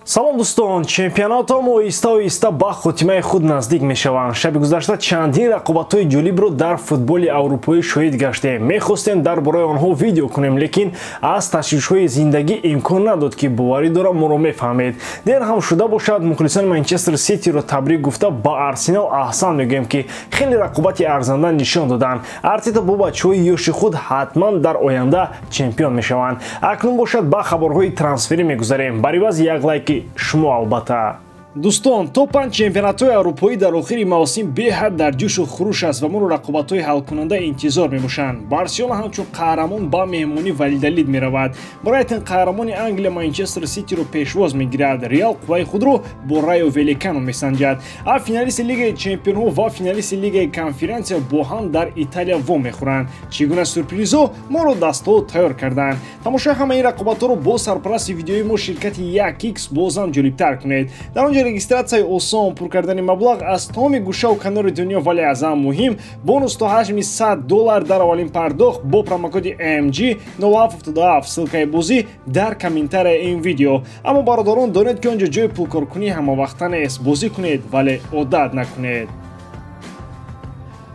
салом дӯстон, чемпионатҳо оҳиста-оҳиста ба хотимаи худ наздик мешаванд. Шаби гузашта чандин рақобатҳои ҷолибро дар футболи аврупоӣ шоҳид гаштем. Мехостем дар бораи онҳо видео кунем, лекин аз ташвишҳои зиндагӣ имкон надод ки боварӣ дорам моро мефаҳмед. Дер ҳам шуда бошад, мухлисони Манчестер Ситиро табрик гуфта ба Арсенал аҳсан мегӯем, ки хеле рақобати арзанда нишон доданд. Артета бо бачаҳои ёши худ ҳатман дар оянда чемпион мешаванд. Акнун бошад ба хабарҳои трансферӣ мегузарем. Бар иваз як лайки шумо албатта. Дӯстон, топ-5 чемпионатҳои аврупоӣ дар охири мавсим беҳад дар ҷӯшу хуруш аст ва моро рақобатҳои ҳалкунанда интизор мебошанд. Барселона ҳамчун қаҳрамон ба меҳмонӣ Валидолид меравад. Брайтон қаҳрамони Англия Манчестер Ситиро пешвоз мегирад. Реал қувваи худро бо Райо Великано месанҷад. А финалисти Лигаи Чемпионҳо ва финалисти Лигаи Конференсия бо ҳам дар Италия во мехӯранд. Чӣ гуна сюрпризҳо моро дастҳо тайёр карданд. Тамошои ҳамаи рақобатҳоро бо сарпарасти видеои мо ширкати 1x бозам ҷолибтар кунед. Дар он ҷо регистратсияи осон, пур кардани маблағ аз тамоми гӯшаву канори дунё, вале аз ҳам муҳим бонус то ҳаҷми $100 дар аввалин пардохт бо промокоди AMG 0777 ссилкаи бозӣ дар комментарияи ин видео. Аммо бародарон, донед ки он ҷо ҷои пулкоркунӣ ҳамавақта нест. Бозӣ кунед, вале одат накунед.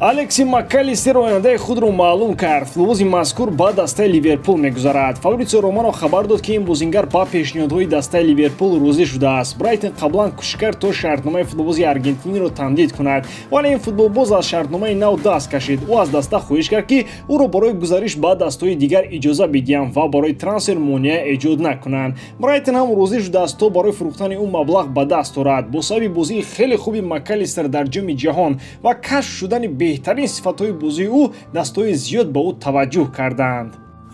Алекси Макалистер ояндаи худро маълум кард. Футболбози мазкур ба дастаи Ливерпул мегузарад. Фабрицио Романо хабар дод ки ин бозингар ба пешниҳодҳои дастаи Ливерпул розӣ шудааст. Брайтон қаблан кӯшиш кард то шартномаи футболбози аргентиниро тамдид кунад, вале ин футболбоз аз шартномаи нав даст кашид. Ӯ аз даста хоҳиш кард ки ӯро барои гузариш ба дастаҳои дигар иҷоза бидиҳанд ва барои трансфер монеа эҷод накунанд. Брайтон ҳам розӣ шудааст то барои фурӯхтани ӯ маблағ ба даст орад. Бо сабаби бозии хеле хуби Макалистер дар ҷоми ҷаҳон ва кашф шудани беҳтарин сифатҳои бозии ӯ дастҳои зиёд ба ӯ таваҷҷӯҳ карданд.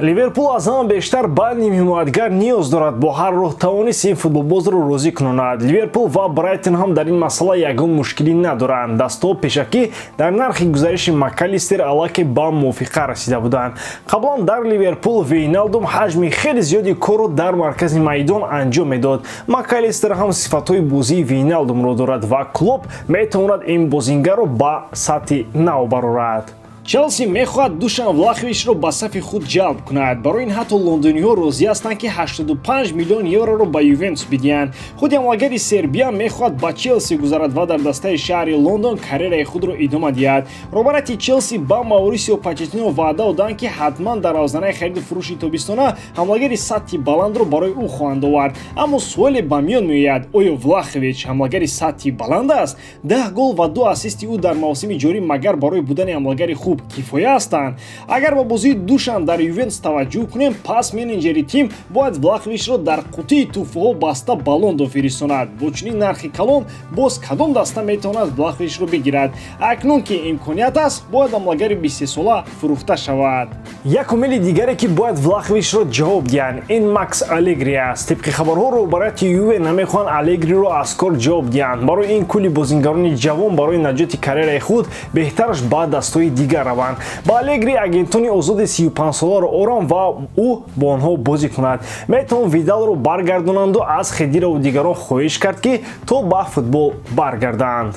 Ливерпул аз ҳама бештар ба нимҳимоятгар ниёз дорад. Бо ҳар роҳ тавонист ин футболбозро розӣ кунонад. Ливерпул ва Брайтон ҳам дар ин масъала ягон мушкилӣ надоранд. Дастҳо пешакӣ дар нархи гузариши Макалистер аллакай ба мувофиқа расида буданд. Қаблан дар Ливерпул Вейналдум ҳаҷми хеле зиёди корро дар маркази майдон анҷом медод. Макалистер ҳам сифатҳои бозии Вейналдумро дорад ва клуб метавонад ин бозингарро ба сатҳи нав барорад. Челси мехоҳад Душан Влаховичро ба сафи худ ҷалб кунад. Барои ин ҳатто лондониҳо розӣ ҳастанд ки 85 миллион евроро ба Ювентус бидиҳанд. Худи амалагари Сербия мехоҳад ба Челси гузарад ва дар дастаи шаҳри Лондон карьераи худро идома диҳад. Роҳбарияти Челси ба Маурисио Почеттино ваъда доданд ки ҳатман дар авзанаи хариди фурӯши тобистона ҳамлагари сатҳи баландро барои ӯ хоҳанд овард. Аммо суоле ба миён меояд: оё Влахович ҳамлагари сатҳи баланд аст? 10 гол ва 2 ассисти ӯ дар мавсими ҷорӣ магар барои будани ҳамлагари хуб кифоя ҳастанд? Агар ба бозии Душан дар Ювентус таваҷҷӯҳ кунем, пас менеҷери тим бояд Влаховичро дар қутии тӯҳфаҳо баста ба Лондон фиристонад. Бо чунин нархи калон боз кадом даста метавонад Влаховичро бигирад? Акнун ки имконият аст, бояд амалагари 23 сола фурӯхта шавад. Як умили дигаре ки бояд Влаховичро ҷавоб диҳанд, ин Макс Алегри аст. Тибқи хабарҳо, роҳбарияти Юве намехоҳанд Алегриро аз кор ҷавоб диҳанд. Барои ин кӯли бозингарони ҷавон барои наҷоти карьераи худ беҳтараш ба дастҳои дигар раванд. Ба Алегри агентони озоди 35-соларо орам ва ӯ бо онҳо бозӣ кунад. Метавон Видалро баргардонанду аз Хедирову дигарон хоҳиш кард ки то ба футбол баргарданд.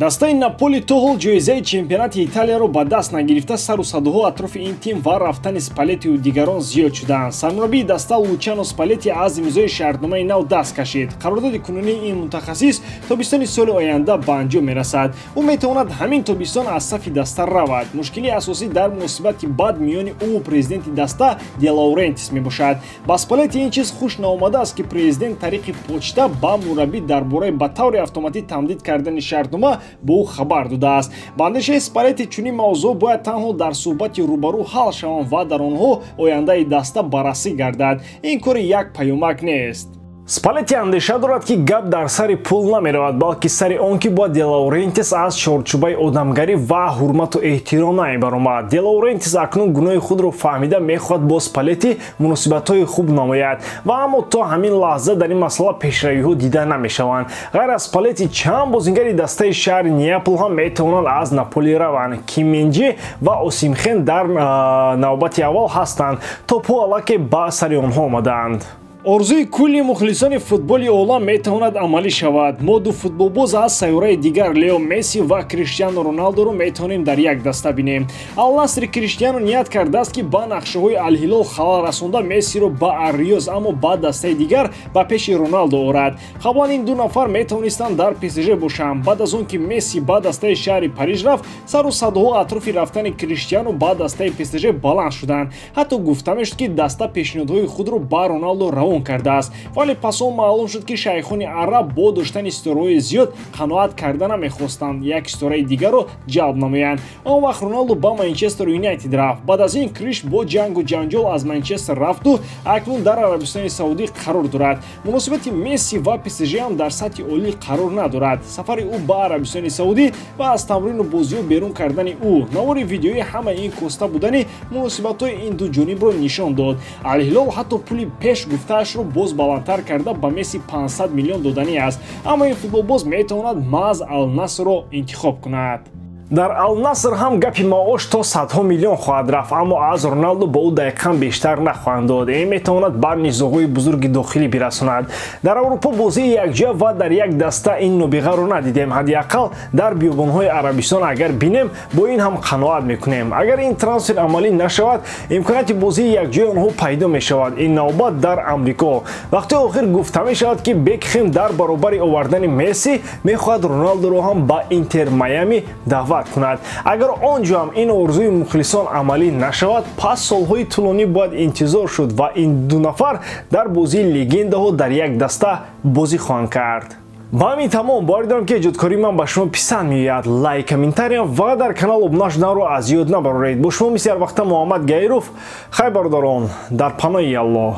Дастаи Наполи то ҳол ҷоизаи чемпионати Италияро ба даст нагирифта, сару садоҳо атрофи ин тим ва рафтани Спалеттиу дигарон зиёд шудаанд. Сармураббии даста Лучано Спалетти аз имзои шартномаи нав даст кашид. Қарордоди кунунии ин мутахассис тобистони соли оянда ба анҷом мерасад. Ӯ метавонад ҳамин тобистон аз сафи даста равад. Мушкили асосӣ дар муносибати бад миёни ӯ президенти даста Де Лаурентис мебошад. Ба Спалетти ин чиз хуш наомадааст ки президент тариқи почта ба мураббӣ дар бораи ба таври автоматӣ тамдид кардани шартнома бо ӯ хабар додааст. Ба андешаи Спалетти чунин мавзӯъ бояд танҳо дар суҳбати рӯбарӯ ҳал шаванд ва дар онҳо ояндаи даста баррасӣ гардад. Ин кори як паёмак нест. Спалетти андеша дорад ки гап дар сари пул намеравад, балки сари он ки бояд Де Лаурентис аз чорчӯбаи одамгарӣ ва ҳурмату эҳтиром намебаромад. Де Лаурентис акнун гуноҳи худро фаҳмида мехоҳад бо Спалетти муносибатҳои хуб намояд ва аммо то ҳамин лаҳза дар ин масъала пешравиҳо дида намешаванд. Ғайр аз Спалетти чанд бозингари дастаи шаҳри Неапл ҳам метавонанд аз Наполи раванд. Ким Минҷи ва Осимхен дар навбати аввал ҳастанд. Топҳо аллакай ба сари онҳо омадаанд. орзуи кулли мухлисони футболи олам метавонад амалӣ шавад. Мо ду футболбоз аз сайёраи дигар Лео Месси ва Криштиану Роналдоро метавонем дар як даста бинем. Ал-Насри Криштиану ният кардааст ки ба нақшаҳои Ал-Ҳилол халал расонда Мессиро ба Ар-Риёз, аммо ба дастаи дигар ба пеши Роналдо орад. Қаблан ин ду нафар метавонистанд дар ПСЖ бошанд. Баъд аз он ки Месси ба дастаи шаҳри Париж рафт, сару садоҳо атрофи рафтани Криштиану ба дастаи ПСЖ баланд шуданд. Ҳатто гуфта мешуд ки даста пешниҳодҳои худро ба Роналдо равон кардааст, вале пас он маълум шуд ки шайхони араб бо доштани ситораҳои зиёд қаноат карда намехостанд як ситораи дигарро ҷалб намоянд. Он вақт Роналдо ба Манчестер Юнайтед рафт. Баъд аз ин Криш бо ҷангу ҷанҷол аз Манчестер рафту акнун дар Арабистони Саудӣ қарор дорад. Муносибати Месси ва ПСЖ ҳам дар сатҳи олӣ қарор надорад. Сафари ӯ ба Арабистони Саудӣ ва аз тамрину бозиҳо берун кардани ӯ навори видеои ҳамаи ин коста будани муносибатҳои ин ду ҷонибро нишон дод. Ал-Ҳилол ҳатто пули пеш гуфтаашро боз баландтар карда ба Месси 500 миллион доданӣ аст, аммо ин футболбоз метавонад маъз Ал-Насрро интихоб кунад. Дар Ал-Наср ҳам гапи маош то садҳо миллион хоҳад рафт, аммо аз Роналдо ба ӯ дақиқан бештар нахоҳанд дод. Ин метавонад бар низоғҳои бузурги дохилӣ бирасонад. Дар Аврупо бозии якҷоя ва дар як даста ин нобиғаро надидем. Ҳадди ақал дар биёбонҳои Арабистон агар бинем, бо ин ҳам қаноат мекунем. Агар ин трансфер амалӣ нашавад, имконияти бозии якҷояи онҳо пайдо мешавад. Ин навбат дар Амрико. Вақти охир гуфта мешавад ки Бекхем дар баробари овардани Месси мехоҳад Роналдоро ҳам ба Интер Майами даъват кунад. Агар онҷо ҳам ин орзуи мухлисон амалӣ нашавад, пас солҳои тӯлонӣ бояд интизор шуд ва ин ду нафар дар бозии легендаҳо дар як даста бозӣ хоҳанд кард. ба ҳамин тамом боварӣ дорам ки эҷодкории ман ба шумо писанд меояд. Лайк, комментариям ва дар канал обуна шуданро аз ёд набароред. Бо шумо мисли ҳар вақта Муҳаммад Гайров. Хай бародарон, дар паноҳи Аллоҳ.